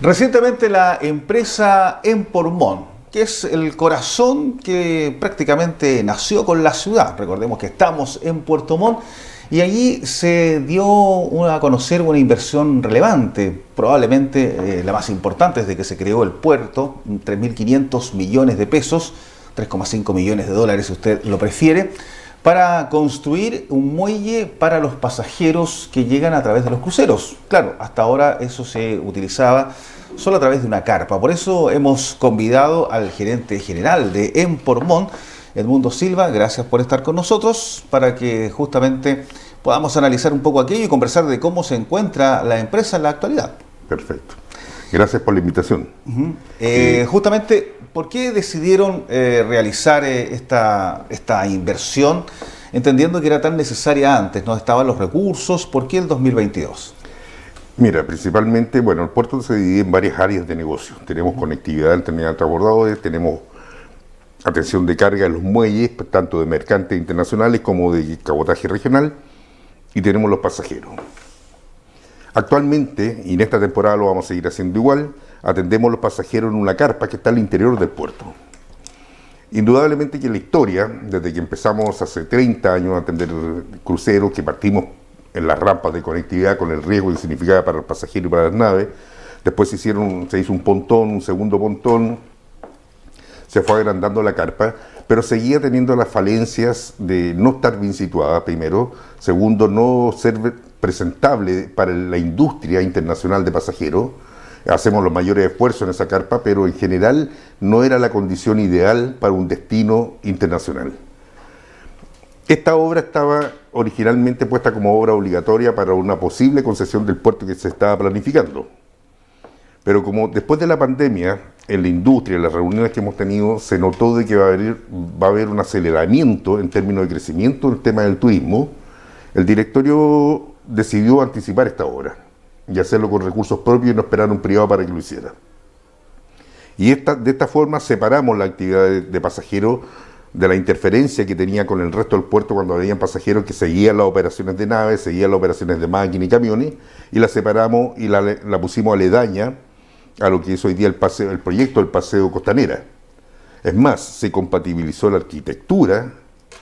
Recientemente la empresa Empormón, que es el corazón que prácticamente nació con la ciudad. Recordemos que estamos en Puerto Montt y allí se dio a conocer una inversión relevante, probablemente la más importante desde que se creó el puerto, 3.500 millones de pesos, 3,5 millones de dólares si usted lo prefiere, para construir un muelle para los pasajeros que llegan a través de los cruceros. Claro, hasta ahora eso se utilizaba solo a través de una carpa. Por eso hemos convidado al gerente general de Empormón, Edmundo Silva. Gracias por estar con nosotros para que justamente podamos analizar un poco aquello y conversar de cómo se encuentra la empresa en la actualidad. Perfecto. Gracias por la invitación. Justamente, ¿por qué decidieron realizar esta inversión, entendiendo que era tan necesaria antes? ¿No estaban los recursos? ¿Por qué el 2022? Mira, principalmente, bueno, el puerto se divide en varias áreas de negocio. Tenemos conectividad en terminal de transbordadores, tenemos atención de carga en los muelles, tanto de mercantes internacionales como de cabotaje regional, y tenemos los pasajeros. Actualmente, y en esta temporada lo vamos a seguir haciendo igual, atendemos los pasajeros en una carpa que está al interior del puerto. Indudablemente que la historia, desde que empezamos hace 30 años a atender cruceros, que partimos en las rampas de conectividad con el riesgo que significaba para el pasajero y para las naves, después se hizo un pontón, un segundo pontón, se fue agrandando la carpa, pero seguía teniendo las falencias de no estar bien situada, primero, segundo, no ser presentable para la industria internacional de pasajeros. Hacemos los mayores esfuerzos en esa carpa, pero en general no era la condición ideal para un destino internacional. Esta obra estaba originalmente puesta como obra obligatoria para una posible concesión del puerto que se estaba planificando. Pero como después de la pandemia, en la industria, en las reuniones que hemos tenido, se notó de que va a haber un aceleramiento en términos de crecimiento en el tema del turismo, el directorio decidió anticipar esta obra y hacerlo con recursos propios y no esperar un privado para que lo hiciera. Y de esta forma separamos la actividad de pasajeros de la interferencia que tenía con el resto del puerto cuando habían pasajeros que seguían las operaciones de naves, seguían las operaciones de máquinas y camiones, y la separamos y la pusimos aledaña a lo que es hoy día el proyecto del Paseo Costanera. Es más, se compatibilizó la arquitectura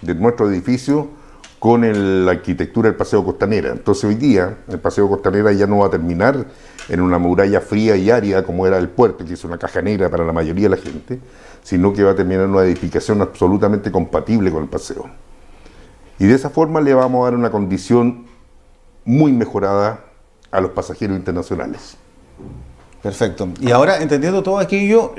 de nuestro edificio con la arquitectura del Paseo Costanera. Entonces hoy día el Paseo Costanera ya no va a terminar en una muralla fría y árida como era el puerto, que es una caja negra para la mayoría de la gente, sino que va a terminar en una edificación absolutamente compatible con el paseo. Y de esa forma le vamos a dar una condición muy mejorada a los pasajeros internacionales. Perfecto. Y ahora, entendiendo todo aquello,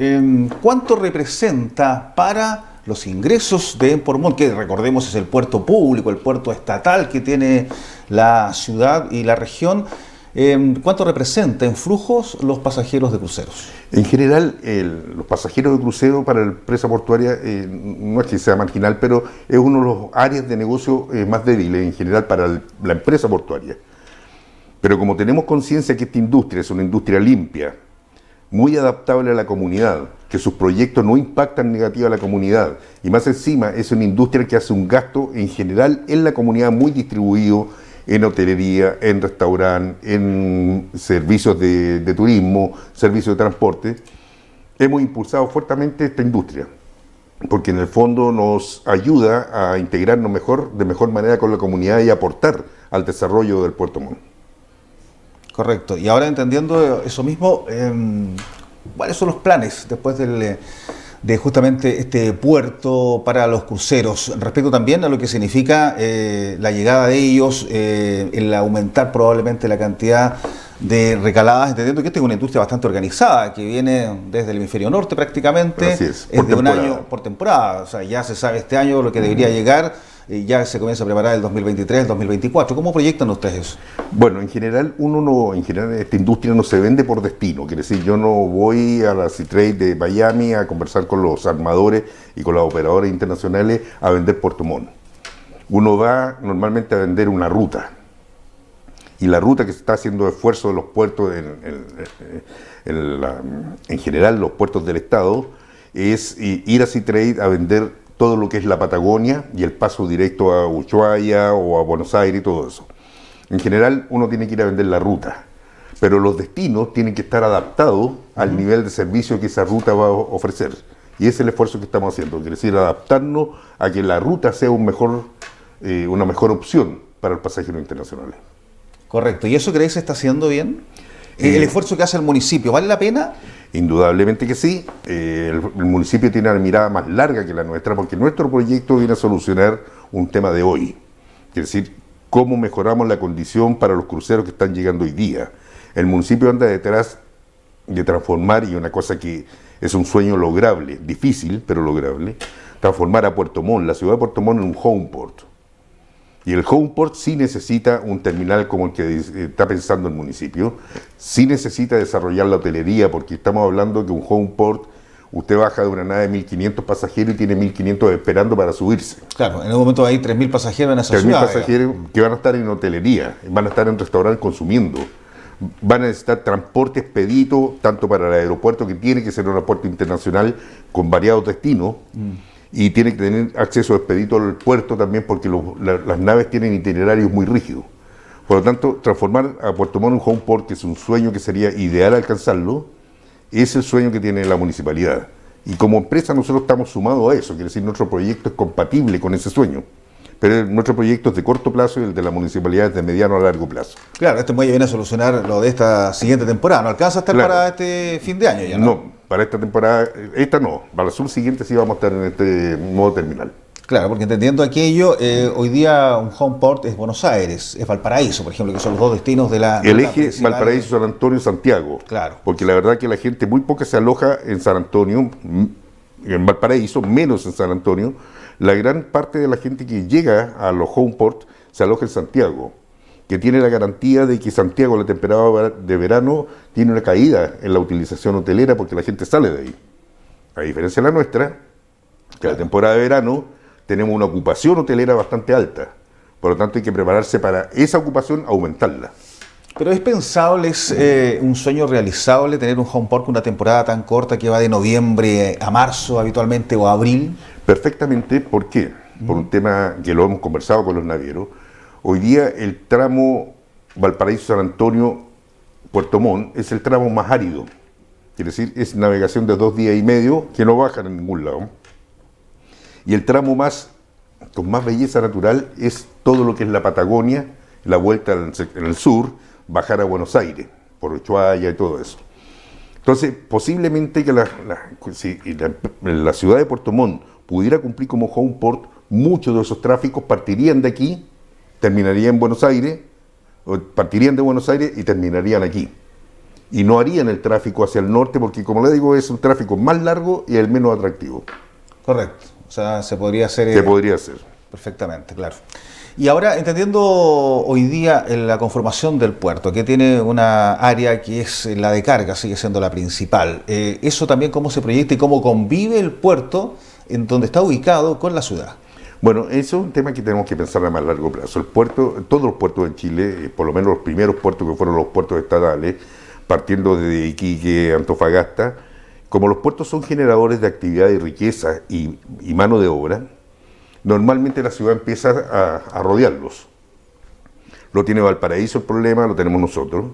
¿cuánto representa para los ingresos de Empormón, que recordemos es el puerto público, el puerto estatal que tiene la ciudad y la región? ¿Cuánto representa en flujos los pasajeros de cruceros? En general, los pasajeros de crucero para la empresa portuaria no es que sea marginal, pero es uno de los áreas de negocio más débiles en general para la empresa portuaria. Pero como tenemos conciencia que esta industria es una industria limpia, muy adaptable a la comunidad, que sus proyectos no impactan negativamente a la comunidad, y más encima es una industria que hace un gasto en general en la comunidad muy distribuido, en hotelería, en restaurante, en servicios de turismo, servicios de transporte, hemos impulsado fuertemente esta industria, porque en el fondo nos ayuda a integrarnos de mejor manera con la comunidad y aportar al desarrollo del Puerto Montt. Correcto. Y ahora entendiendo eso mismo, ¿cuáles son los planes después de justamente este puerto para los cruceros? Respecto también a lo que significa la llegada de ellos, el aumentar probablemente la cantidad de recaladas, entendiendo que esta es una industria bastante organizada, que viene desde el hemisferio norte prácticamente, así es de un año por temporada. O sea, ya se sabe este año lo que debería llegar, ya se comienza a preparar el 2023, el 2024. ¿Cómo proyectan ustedes eso? Bueno, en general, esta industria no se vende por destino. Quiere decir, yo no voy a la Seatrade de Miami a conversar con los armadores y con las operadoras internacionales a vender Puerto Montt. Uno va normalmente a vender una ruta. Y la ruta que se está haciendo esfuerzo de los puertos, en general los puertos del Estado, es ir a Seatrade a vender todo lo que es la Patagonia y el paso directo a Ushuaia o a Buenos Aires y todo eso. En general uno tiene que ir a vender la ruta, pero los destinos tienen que estar adaptados al nivel de servicio que esa ruta va a ofrecer. Y ese es el esfuerzo que estamos haciendo, es decir, adaptarnos a que la ruta sea una mejor opción para el pasajero internacional. Correcto. ¿Y eso crees que se está haciendo bien? ¿El esfuerzo que hace el municipio vale la pena? Indudablemente que sí. El municipio tiene una mirada más larga que la nuestra, porque nuestro proyecto viene a solucionar un tema de hoy. Es decir, cómo mejoramos la condición para los cruceros que están llegando hoy día. El municipio anda detrás de transformar, y una cosa que es un sueño lograble, difícil, pero lograble, transformar a Puerto Montt, la ciudad de Puerto Montt, en un home port. Y el home port sí necesita un terminal como el que está pensando el municipio, sí necesita desarrollar la hotelería, porque estamos hablando que un home port, usted baja de una nave de 1.500 pasajeros y tiene 1.500 esperando para subirse. Claro, en un momento hay 3.000 pasajeros en esa 3.000 ciudad. pasajeros que van a estar en hotelería, van a estar en restaurantes consumiendo, van a necesitar transporte expedito, tanto para el aeropuerto, que tiene que ser un aeropuerto internacional con variados destinos, y tiene que tener acceso expedito al puerto también, porque las naves tienen itinerarios muy rígidos. Por lo tanto, transformar a Puerto Montt en un home port, que es un sueño que sería ideal alcanzarlo, es el sueño que tiene la municipalidad. Y como empresa nosotros estamos sumados a eso, quiere decir, nuestro proyecto es compatible con ese sueño. Pero nuestro proyecto es de corto plazo y el de la municipalidad es de mediano a largo plazo. Claro, este muelle viene a solucionar lo de esta siguiente temporada. ¿No alcanza a estar para este fin de año ya, no? No, para esta temporada, esta no. Para la subsiguiente sí vamos a estar en este nuevo terminal. Claro, porque entendiendo aquello, hoy día un home port es Buenos Aires, es Valparaíso, por ejemplo, que son los dos destinos de la... El eje Valparaíso, San Antonio, Santiago. Claro. Porque la verdad que la gente muy poca se aloja en San Antonio, en Valparaíso, menos en San Antonio. La gran parte de la gente que llega a los home port se aloja en Santiago, que tiene la garantía de que Santiago, la temporada de verano, tiene una caída en la utilización hotelera porque la gente sale de ahí. A diferencia de la nuestra, que la temporada de verano tenemos una ocupación hotelera bastante alta. Por lo tanto, hay que prepararse para esa ocupación, aumentarla. Pero es pensable, es un sueño realizable tener un home port con una temporada tan corta que va de noviembre a marzo habitualmente o a abril. Perfectamente, ¿por qué? Por un tema que lo hemos conversado con los navieros. Hoy día el tramo Valparaíso-San Antonio-Puerto Montt es el tramo más árido. Quiere decir, es navegación de 2 días y medio que no bajan en ningún lado. Y el tramo con más belleza natural es todo lo que es la Patagonia, la vuelta en el sur, bajar a Buenos Aires, por Ushuaia y todo eso. Entonces, posiblemente que si la ciudad de Puerto Montt pudiera cumplir como home port, muchos de esos tráficos partirían de aquí, terminarían en Buenos Aires, o partirían de Buenos Aires y terminarían aquí. Y no harían el tráfico hacia el norte, porque como le digo, es un tráfico más largo y el menos atractivo. Correcto. O sea, se podría hacer... Se podría hacer. Perfectamente, claro. Y ahora, entendiendo hoy día la conformación del puerto, que tiene una área que es la de carga, sigue siendo la principal, eso también cómo se proyecta y cómo convive el puerto en donde está ubicado con la ciudad. Bueno, eso es un tema que tenemos que pensar a más largo plazo. El puerto, todos los puertos de Chile, por lo menos los primeros puertos que fueron los puertos estatales, partiendo de Iquique, Antofagasta, como los puertos son generadores de actividad y riqueza y mano de obra, normalmente la ciudad empieza a rodearlos. Lo tiene Valparaíso el problema, lo tenemos nosotros.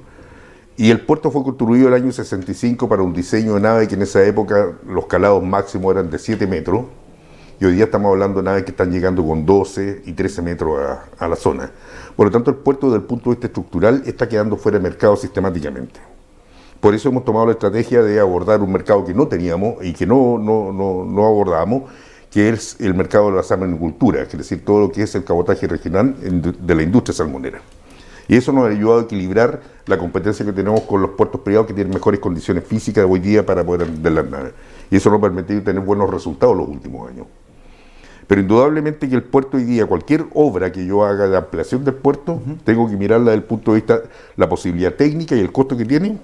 Y el puerto fue construido el año 65 para un diseño de nave que en esa época los calados máximos eran de 7 metros. Y hoy día estamos hablando de naves que están llegando con 12 y 13 metros a la zona. Por lo tanto, el puerto desde el punto de vista estructural está quedando fuera de mercado sistemáticamente. Por eso hemos tomado la estrategia de abordar un mercado que no teníamos y que no abordamos, que es el mercado de la salmonicultura, es decir, todo lo que es el cabotaje regional de la industria salmonera. Y eso nos ha ayudado a equilibrar la competencia que tenemos con los puertos privados que tienen mejores condiciones físicas hoy día para poder vender las naves. Y eso nos ha permitido tener buenos resultados los últimos años. Pero indudablemente que el puerto hoy día, cualquier obra que yo haga de ampliación del puerto, tengo que mirarla desde el punto de vista, la posibilidad técnica y el costo que tiene,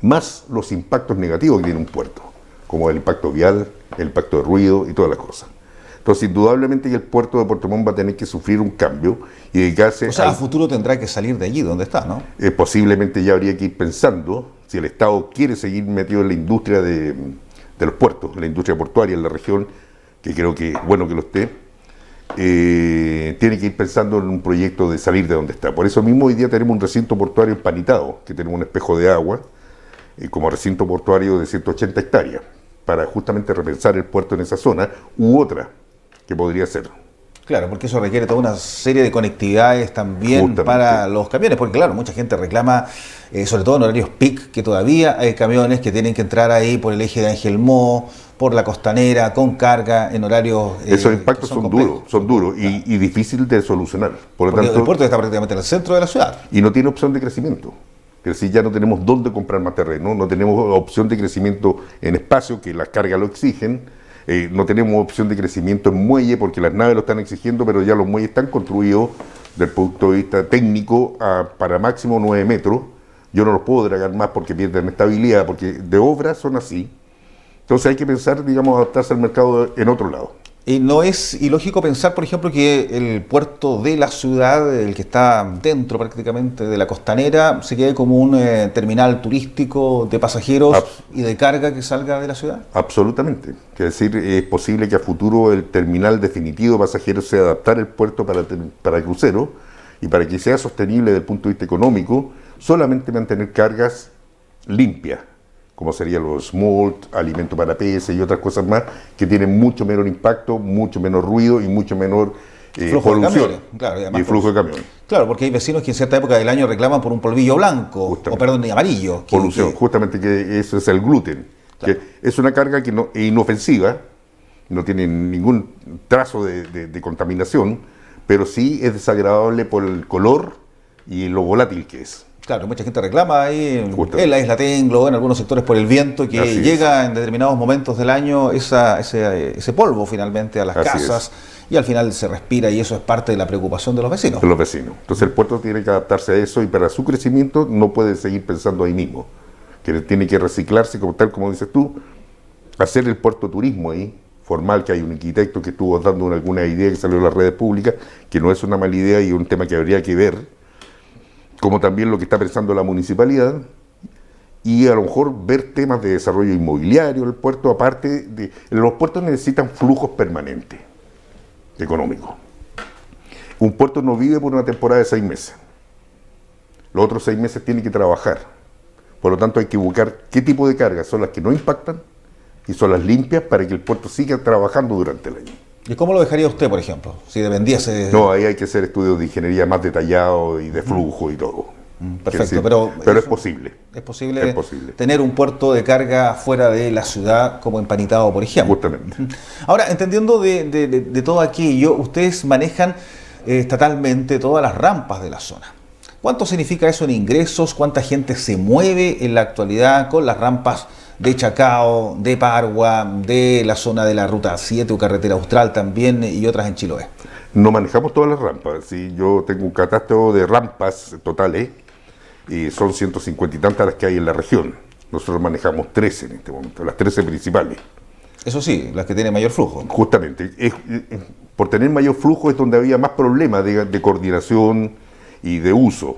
más los impactos negativos que tiene un puerto, como el impacto vial, el impacto de ruido y todas las cosas. Entonces, indudablemente que el puerto de Puerto Montt va a tener que sufrir un cambio y dedicarse... O sea, a futuro tendrá que salir de allí donde está, ¿no? Posiblemente ya habría que ir pensando, si el Estado quiere seguir metido en la industria de los puertos, la industria portuaria en la región, que creo que es bueno que lo esté, tiene que ir pensando en un proyecto de salir de donde está. Por eso mismo hoy día tenemos un recinto portuario en Panitao, que tenemos un espejo de agua, como recinto portuario de 180 hectáreas, para justamente repensar el puerto en esa zona, u otra que podría ser. Claro, porque eso requiere toda una serie de conectividades también Justamente. para los camiones, porque claro, mucha gente reclama, sobre todo en horarios peak, que todavía hay camiones que tienen que entrar ahí por el eje de Ángel Mo, por la Costanera, con carga, en horarios Esos impactos son duros y difíciles de solucionar. Por lo porque tanto, el puerto está prácticamente en el centro de la ciudad. y no tiene opción de crecimiento. Es decir, ya no tenemos dónde comprar más terreno, no tenemos opción de crecimiento en espacio, que las cargas lo exigen, no tenemos opción de crecimiento en muelle, porque las naves lo están exigiendo, pero ya los muelles están construidos desde el punto de vista técnico para máximo 9 metros. Yo no los puedo dragar más porque pierden estabilidad, porque de obra son así. Entonces hay que pensar, digamos, adaptarse al mercado en otro lado. Y no es ilógico pensar, por ejemplo, que el puerto de la ciudad, el que está dentro prácticamente de la Costanera, se quede como un terminal turístico de pasajeros y de carga que salga de la ciudad. Absolutamente. Es decir, es posible que a futuro el terminal definitivo de pasajeros sea adaptar el puerto para cruceros, y para que sea sostenible desde el punto de vista económico, solamente mantener cargas limpias, como serían los smolt, alimento para peces y otras cosas más, que tienen mucho menor impacto, mucho menor ruido y mucho menor Flujo de polución. camiones, claro, Y flujo de camiones. Claro, porque hay vecinos que en cierta época del año reclaman por un polvillo blanco, Justamente. o perdón, amarillo. Polución, justamente, que eso es el gluten, Claro. que es una carga que es inofensiva, no tiene ningún trazo de contaminación, pero sí es desagradable por el color y lo volátil que es. Claro, mucha gente reclama ahí Justamente. en la isla Tenglo, en algunos sectores por el viento, que Así es. llega en determinados momentos del año ese polvo finalmente a las Así casas y al final se respira y eso es parte de la preocupación de los vecinos. De los vecinos. Entonces el puerto tiene que adaptarse a eso y para su crecimiento no puede seguir pensando ahí mismo, que tiene que reciclarse tal como dices tú, hacer el puerto turismo ahí, formal, que hay un arquitecto que estuvo dando alguna idea que salió en las redes públicas, que no es una mala idea y un tema que habría que ver, como también lo que está pensando la municipalidad, y a lo mejor ver temas de desarrollo inmobiliario del puerto, aparte de... Los puertos necesitan flujos permanentes, económicos. Un puerto no vive por una temporada de 6 meses. Los otros 6 meses tiene que trabajar. Por lo tanto hay que buscar qué tipo de cargas son las que no impactan y son las limpias para que el puerto siga trabajando durante el año. ¿Y cómo lo dejaría usted, por ejemplo, si dependiese? No, ahí hay que hacer estudios de ingeniería más detallados y de flujo y todo. Perfecto, Es decir, pero es posible. Es posible, Es posible. tener un puerto de carga fuera de la ciudad, como en Panitao, por ejemplo. Justamente. Ahora, entendiendo de todo aquello, ustedes manejan estatalmente todas las rampas de la zona. ¿Cuánto significa eso en ingresos? ¿Cuánta gente se mueve en la actualidad con las rampas de Chacao, de Pargua, de la zona de la Ruta 7 o Carretera Austral también y otras en Chiloé? No manejamos todas las rampas. ¿Sí? Yo tengo un catastro de rampas totales y son 150 y tantas las que hay en la región. Nosotros manejamos 13 en este momento, las 13 principales. Eso sí, las que tienen mayor flujo. Justamente, por tener mayor flujo es donde había más problemas de coordinación y de uso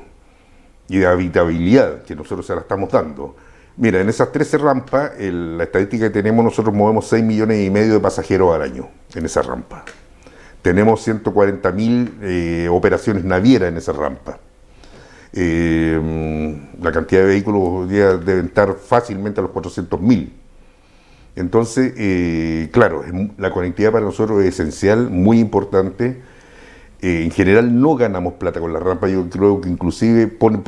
y de habitabilidad, que nosotros se la estamos dando. Mira, en esas 13 rampas, la estadística que tenemos, nosotros movemos 6,5 millones de pasajeros al año en esa rampa. Tenemos 140.000 operaciones navieras en esa rampa. La cantidad de vehículos hoy día deben estar fácilmente a los 400.000. Entonces, claro, la conectividad para nosotros es esencial, muy importante. En general no ganamos plata con la rampa, yo creo que inclusive pone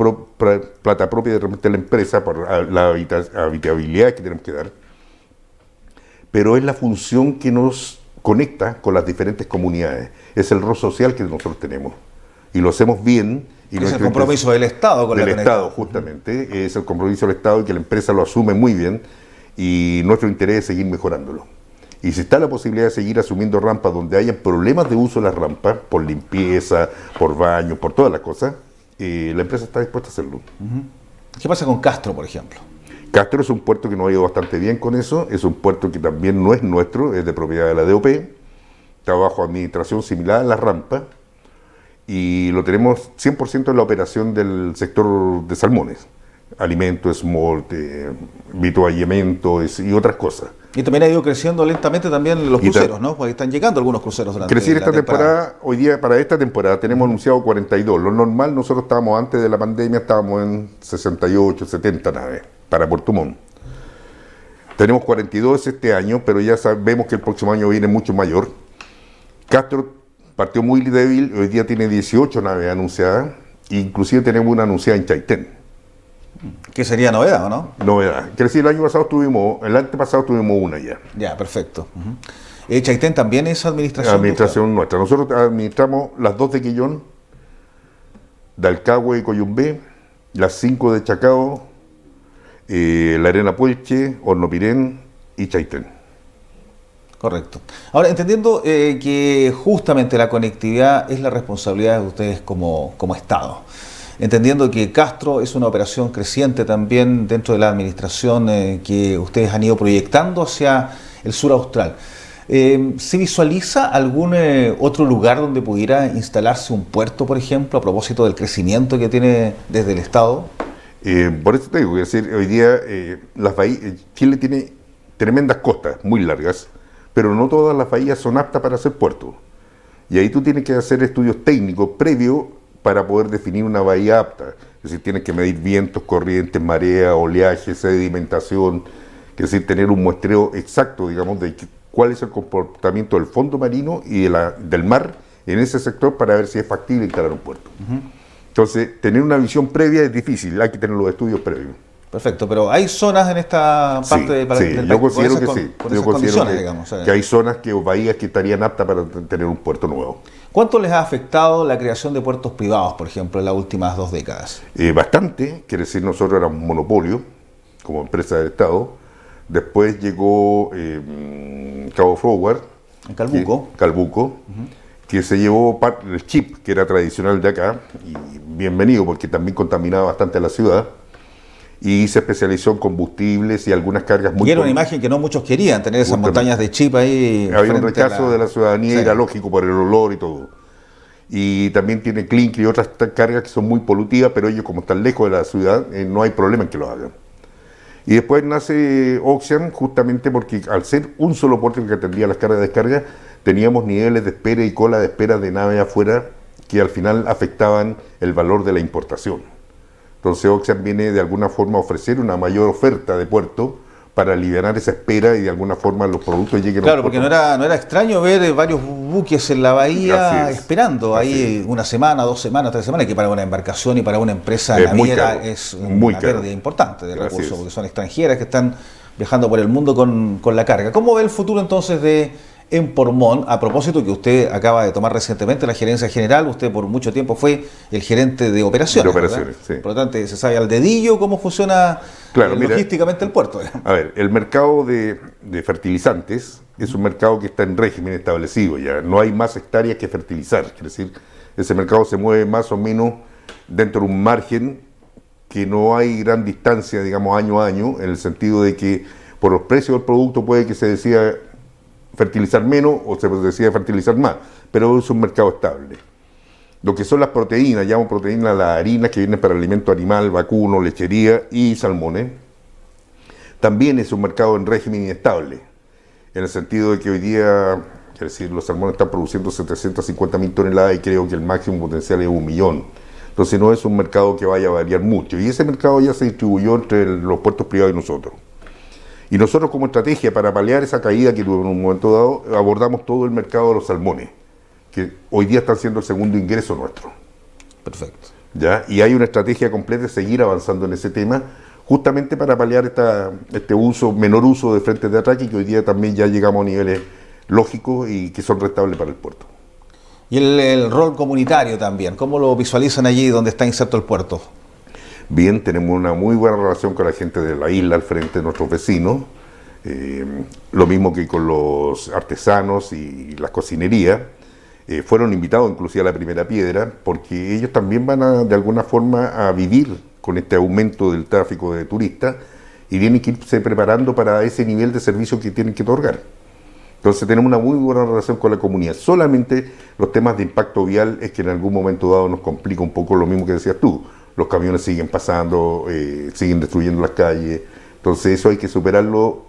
plata propia de repente la empresa por la habitabilidad que tenemos que dar, pero es la función que nos conecta con las diferentes comunidades, es el rol social que nosotros tenemos y lo hacemos bien. Y es el compromiso del Estado con la conectividad. Del Estado, justamente, es el compromiso del Estado y que la empresa lo asume muy bien y nuestro interés es seguir mejorándolo. Y si está la posibilidad de seguir asumiendo rampas donde haya problemas de uso de las rampas, por limpieza, por baño, por todas las cosas, la empresa está dispuesta a hacerlo. ¿Qué pasa con Castro, por ejemplo? Castro es un puerto que nos ha ido bastante bien con eso, es un puerto que también no es nuestro, es de propiedad de la DOP, está bajo administración similar a las rampas, y lo tenemos 100% en la operación del sector de salmones. alimentos, smalt, vituallamiento y otras cosas. Y también ha ido creciendo lentamente también los cruceros, ¿no? Porque están llegando algunos cruceros durante Crecer esta la temporada, hoy día para esta temporada tenemos anunciado 42. Lo normal, nosotros estábamos antes de la pandemia, estábamos en 68, 70 naves para Puerto Montt. Tenemos 42 este año, pero ya sabemos que el próximo año viene mucho mayor. Castro partió muy débil, hoy día tiene 18 naves anunciadas, inclusive tenemos una anunciada en Chaitén. Que sería novedad, ¿o no? Novedad. Quiere decir, el antepasado tuvimos una ya. Ya, perfecto. Chaitén también es administración. Administración nuestra. Nosotros administramos las 2 de Quillón, de Alcagüe y Coyumbé, las 5 de Chacao, La Arena Puelche, Hornopirén y Chaitén. Correcto. Ahora, entendiendo que justamente la conectividad es la responsabilidad de ustedes como Estado, entendiendo que Castro es una operación creciente también dentro de la administración que ustedes han ido proyectando hacia el sur austral, ¿se visualiza algún otro lugar donde pudiera instalarse un puerto, por ejemplo, a propósito del crecimiento que tiene desde el Estado? Por eso te digo, es decir, hoy día Chile tiene tremendas costas, muy largas, pero no todas las bahías son aptas para hacer puertos. Y ahí tú tienes que hacer estudios técnicos previos para poder definir una bahía apta. Es decir, tienes que medir vientos, corrientes, marea, oleaje, sedimentación, es decir, tener un muestreo exacto, digamos, de cuál es el comportamiento del fondo marino y del mar en ese sector para ver si es factible instalar un puerto. Entonces, tener una visión previa es difícil, hay que tener los estudios previos. Perfecto, pero hay zonas en esta parte del país. Yo considero que sí. Yo considero que hay zonas o bahías que estarían aptas para tener un puerto nuevo. ¿Cuánto les ha afectado la creación de puertos privados, por ejemplo, en las últimas 2 décadas? Bastante, quiere decir, nosotros éramos un monopolio como empresa del Estado. Después llegó Cabo Forward, en Calbuco, que se llevó el chip, que era tradicional de acá, y bienvenido porque también contaminaba bastante la ciudad. Y se especializó en combustibles y algunas cargas muy... Y era una imagen que no muchos querían, tener esas montañas de chip ahí. Había un rechazo de la ciudadanía, era lógico por el olor y todo. Y también tiene clinker y otras cargas que son muy polutivas, pero ellos como están lejos de la ciudad, no hay problema en que lo hagan. Y después nace Ocean, justamente porque al ser un solo puerto que atendía las cargas de descarga, teníamos niveles de espera y cola de espera de naves afuera que al final afectaban el valor de la importación. Entonces Ocean viene de alguna forma a ofrecer una mayor oferta de puerto para aliviar esa espera y de alguna forma los productos lleguen a un puerto. Porque no era extraño ver varios buques en la bahía esperando ahí una semana, 2 semanas, 3 semanas, que para una embarcación y para una empresa naviera es una pérdida importante de recursos, porque son extranjeras que están viajando por el mundo con la carga. ¿Cómo ve el futuro entonces de Pormón, a propósito que usted acaba de tomar recientemente la gerencia general? Usted por mucho tiempo fue el gerente de operaciones, sí. Por lo tanto, se sabe al dedillo cómo funciona logísticamente el puerto. A ver, el mercado de fertilizantes es un mercado que está en régimen establecido ya, no hay más hectáreas que fertilizar, es decir, ese mercado se mueve más o menos dentro de un margen que no hay gran distancia, digamos, año a año, en el sentido de que por los precios del producto puede que se decida fertilizar menos o se decide fertilizar más, pero es un mercado estable. Lo que son las proteínas, llamo proteínas las harinas que vienen para alimento animal, vacuno, lechería y salmones, también es un mercado en régimen inestable, en el sentido de que hoy día, es decir, los salmones están produciendo 750.000 toneladas y creo que el máximo potencial es 1 millón. Entonces no es un mercado que vaya a variar mucho, y ese mercado ya se distribuyó entre los puertos privados y nosotros. Y nosotros como estrategia para paliar esa caída que tuvo en un momento dado, abordamos todo el mercado de los salmones, que hoy día están siendo el segundo ingreso nuestro. Perfecto. ¿Ya? Y hay una estrategia completa de seguir avanzando en ese tema, justamente para paliar este menor uso de frentes de ataque, que hoy día también ya llegamos a niveles lógicos y que son rentables para el puerto. Y el rol comunitario también, ¿cómo lo visualizan allí donde está inserto el puerto? Bien, tenemos una muy buena relación con la gente de la isla al frente de nuestros vecinos, lo mismo que con los artesanos y las cocinerías. Fueron invitados inclusive a la primera piedra porque ellos también van de alguna forma a vivir con este aumento del tráfico de turistas y tienen que irse preparando para ese nivel de servicio que tienen que otorgar. Entonces tenemos una muy buena relación con la comunidad. Solamente los temas de impacto vial es que en algún momento dado nos complica un poco lo mismo que decías tú. los camiones siguen pasando, siguen destruyendo las calles. Entonces eso hay que superarlo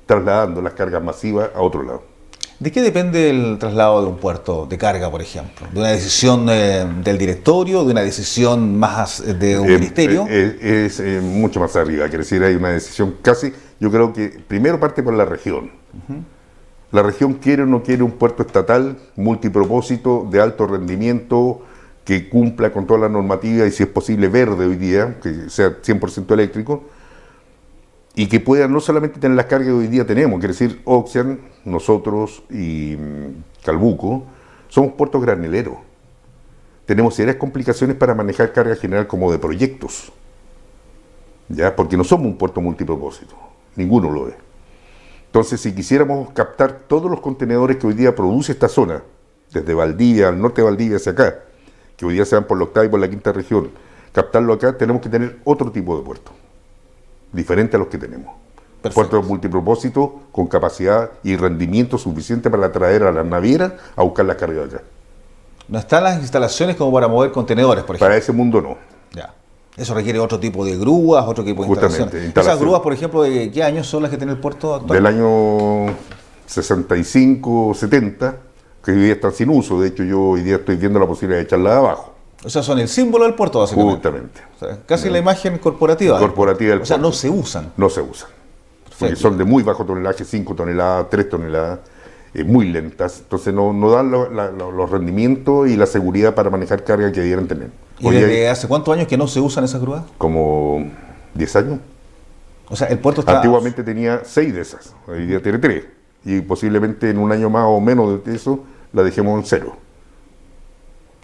trasladando las cargas masivas a otro lado. ¿De qué depende el traslado de un puerto de carga, por ejemplo? ¿De una decisión del directorio, de una decisión más de un ministerio? Es mucho más arriba, quiere decir, hay una decisión casi, yo creo que primero parte por la región. La región quiere o no quiere un puerto estatal, multipropósito, de alto rendimiento, que cumpla con toda la normativa y si es posible verde hoy día, que sea 100% eléctrico, y que pueda no solamente tener las cargas que hoy día tenemos, quiere decir, Oxian, nosotros y Calbuco, somos puertos graneleros. Tenemos serias complicaciones para manejar carga general como de proyectos, ¿ya? Porque no somos un puerto multipropósito, ninguno lo es. Entonces, si quisiéramos captar todos los contenedores que hoy día produce esta zona, desde Valdivia, al norte de Valdivia hacia acá, que hoy día se van por la octava y por la quinta región, captarlo acá, tenemos que tener otro tipo de puerto, diferente a los que tenemos. Perfecto. Puertos multipropósito con capacidad y rendimiento suficiente para traer a las navieras a buscar la carga de acá. No están las instalaciones como para mover contenedores, por ejemplo. Para ese mundo no. Ya. Eso requiere otro tipo de grúas, otro tipo de Justamente, instalaciones. Esas grúas, por ejemplo, ¿de qué años son las que tiene el puerto actual? Del año 65, 70, que hoy día están sin uso. De hecho, yo hoy día estoy viendo la posibilidad de echarla de abajo. O sea, son el símbolo del puerto, básicamente. Justamente. O sea, casi la imagen corporativa. Corporativa del O sea, puerto. no se usan. No se usan. Porque Perfecto. son de muy bajo tonelaje, 5 toneladas, 3 toneladas, muy lentas. Entonces no dan los rendimientos y la seguridad para manejar carga que debieran tener. ¿Y Hoy desde hay hace cuántos años que no se usan esas grúas? como 10 años. O sea, el puerto está... Antiguamente tenía 6 de esas, hoy día tiene 3. Y posiblemente en un año más o menos de eso la dejemos en 0.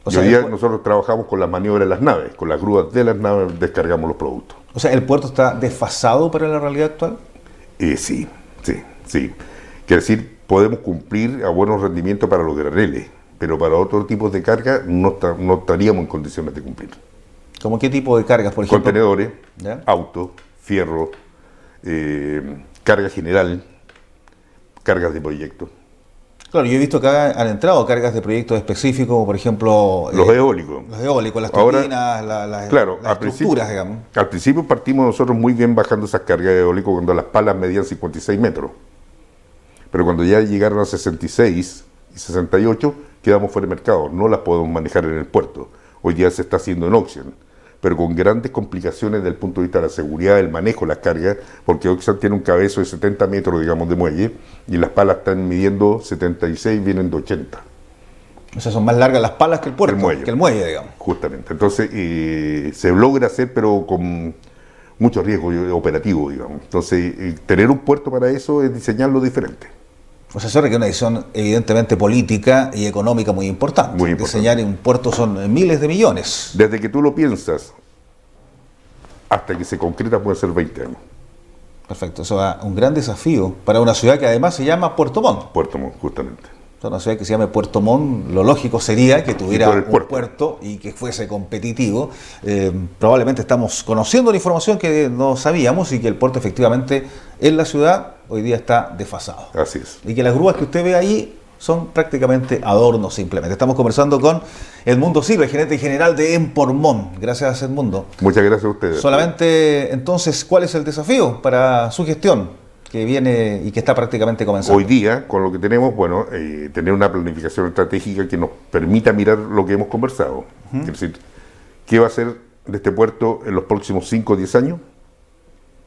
O Y sea, hoy día el nosotros trabajamos con las maniobras de las naves, con las grúas de las naves descargamos los productos. o sea, ¿el puerto está desfasado para la realidad actual? Sí. Quiere decir, podemos cumplir a buenos rendimientos para los graneles, pero para otros tipos de carga no estaríamos en condiciones de cumplir. ¿Cómo qué tipo de cargas, por ejemplo? Contenedores, ¿Ya? autos, fierro, carga general, cargas de proyectos. Claro, yo he visto que han entrado cargas de proyectos específicos, como por ejemplo... Los eólicos. Los eólicos, las Ahora, turbinas, claro, las estructuras, digamos. Al principio partimos nosotros muy bien bajando esas cargas de eólico cuando las palas medían 56 metros. Pero cuando ya llegaron a 66 y 68, quedamos fuera de mercado. No las podemos manejar en el puerto. Hoy día se está haciendo en Oxian, pero con grandes complicaciones desde el punto de vista de la seguridad, del manejo de las cargas, porque Oxian tiene un cabezo de 70 metros, digamos, de muelle, y las palas están midiendo 76, vienen de 80. O sea, son más largas las palas que el puerto, que el muelle, digamos. Justamente. Entonces, se logra hacer, pero con mucho riesgo operativo, digamos. Entonces, tener un puerto para eso es diseñarlo diferente. O sea, eso requiere una decisión evidentemente política y económica muy importante. Muy importante. Diseñar un puerto son miles de millones. Desde que tú lo piensas hasta que se concreta puede ser 20 años. Perfecto, eso va un gran desafío para una ciudad que además se llama Puerto Montt. Puerto Montt, justamente. Una ciudad que se llame Puerto Montt, lo lógico sería que tuviera todo el un puerto y que fuese competitivo. Probablemente estamos conociendo la información que no sabíamos y que el puerto efectivamente en la ciudad hoy día está desfasado. Así es. Y que las grúas que usted ve ahí son prácticamente adornos simplemente. Estamos conversando con Edmundo Silva, el gerente general de Empormont. Gracias, Edmundo. Muchas gracias a ustedes. Solamente, entonces, ¿cuál es el desafío para su gestión que viene y que está prácticamente comenzando? Hoy día, con lo que tenemos, bueno, tener una planificación estratégica que nos permita mirar lo que hemos conversado. Es decir, ¿qué va a ser de este puerto en los próximos 5 o 10 años?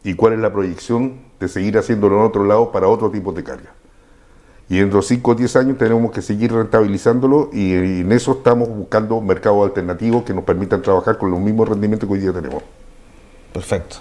¿Y cuál es la proyección de seguir haciéndolo en otro lado para otro tipo de carga? Y en los 5 o 10 años tenemos que seguir rentabilizándolo y en eso estamos buscando mercados alternativos que nos permitan trabajar con los mismos rendimientos que hoy día tenemos. Perfecto.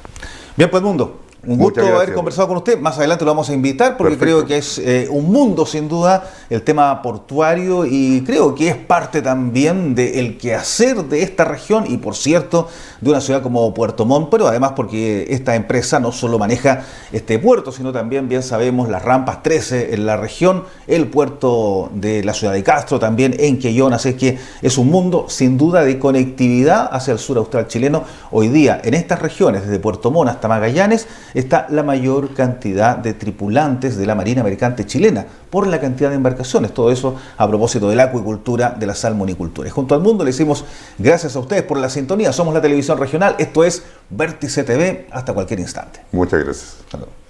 Bien, pues, Edmundo, un gusto haber conversado con usted. Más adelante lo vamos a invitar porque creo que es un mundo, sin duda, el tema portuario y creo que es parte también del quehacer de esta región y, por cierto, de una ciudad como Puerto Montt, pero además porque esta empresa no solo maneja este puerto, sino también, bien sabemos, las rampas 13 en la región, el puerto de la ciudad de Castro, también en Quellón, así que es un mundo, sin duda, de conectividad hacia el sur austral chileno. Hoy día, en estas regiones, desde Puerto Montt hasta Magallanes, está la mayor cantidad de tripulantes de la Marina Mercante chilena, por la cantidad de embarcaciones. Todo eso a propósito de la acuicultura, de la salmonicultura. Y junto al mundo le decimos gracias a ustedes por la sintonía. Somos la televisión regional. Esto es Vértice TV. Hasta cualquier instante. Muchas gracias. Hasta luego.